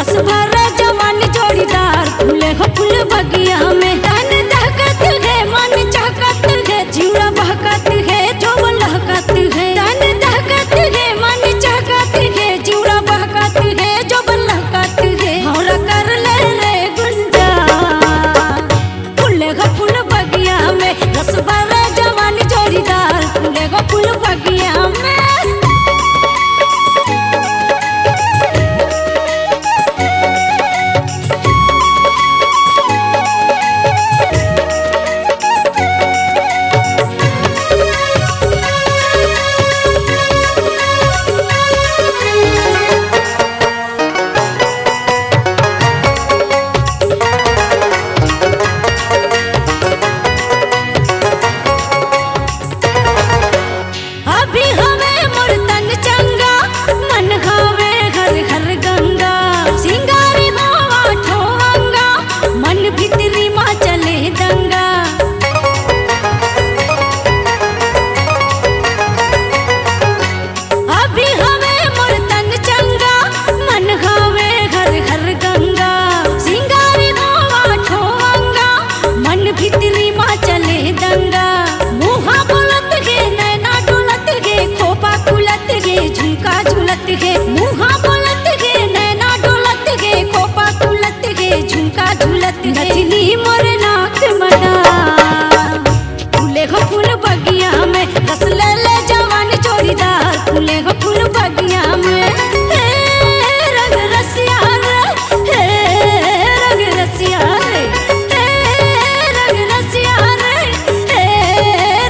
रस भरे जवानी जोड़ीदार फूले हो फूल बगिया में। तन दहकत है मन चहकत है जीवा बहकत है जो लहकत है। तन दहकत है मन चहकत है जीवा बहकत है जो लहकत है। हौरा कर ले रे गुंजा फूले हो फूल बगिया में। रस भरे जवानी जोड़ीदार फूले हो फूल बगिया में। मुहा बोलत गे नैना डोलत गे खोपा खुलत गे झुमका झुलत नथनी मोर नाक मना फूले हो फूल बगिया में। रस ले ले जवान जोड़ीदार फूले हो फूल बगिया में। हे रंग रसिया रे हे रंग रसिया रे हे रंग रसिया रे हे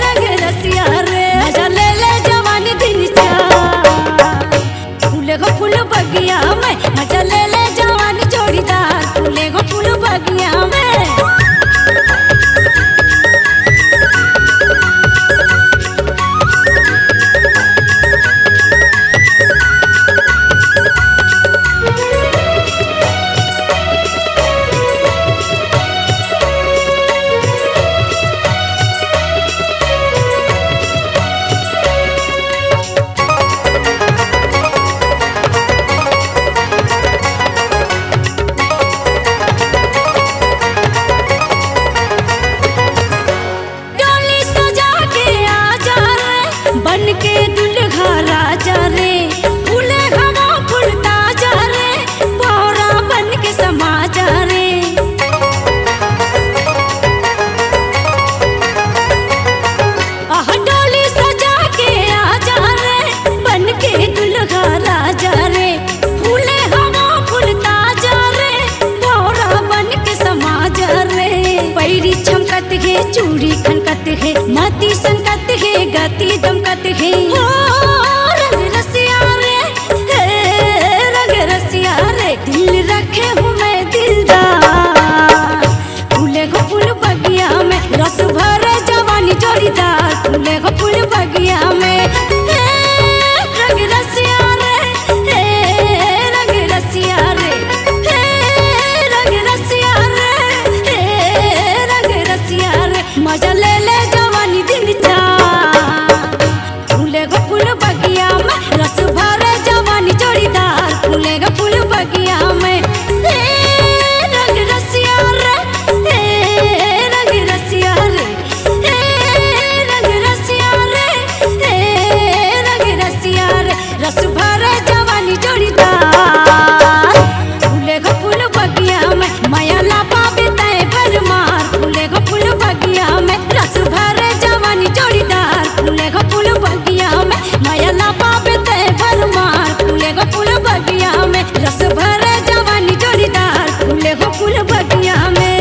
रंग रसिया रे। मजा ले ले जवानी दिन चा फूले हो फूल बगिया में। मजा ले ले जवानी जोड़ीदार फूले हो फूल बगिया में। के दुल्हा राजा रे फूले हवा फूलता जा रे पौरा बन के समा जा रे। आह डोली सजा के आ जा रे बन के दुल्हा राजा रे फूले हवा फूलता जा रे पौरा बन के समा जा रे। पैरी छमकत है चूड़ी खनकत है माती संकत है गति दमकत है। रंग रसिया रे हे रंग रसिया रे दिल रखे हूँ मैं दिलदार फूले हो फूल बगिया में। रस भरे जवानी जोड़ीदार फूले हो फूल बगिया में। रंग रसिया रे हे रंग रसिया रे हे रंग रसिया रे हे रंग रसिया रे। मजा ले ले जवानी दिन चा फूले हो फूल बगिया में। रस भरे जवानी जोड़ीदार फूले हो फूल बगिया में। रंग रसिया रे हे रंग रसिया रे हे रंग रसिया रे हे रंग रसिया रे। रस भरे जवानी जोड़ीदार फूले हो फूल बगिया में। माया ला पावे तय भरमार फूले हो फूल बगिया में। रस भरे जवानी जोड़ीदार फूले हो फूल बगिया में। माया ला पावे तय भरमार फूले हो फूल बगिया में। रस भरे जवानी जोड़ीदार फूले हो फूल बगिया में।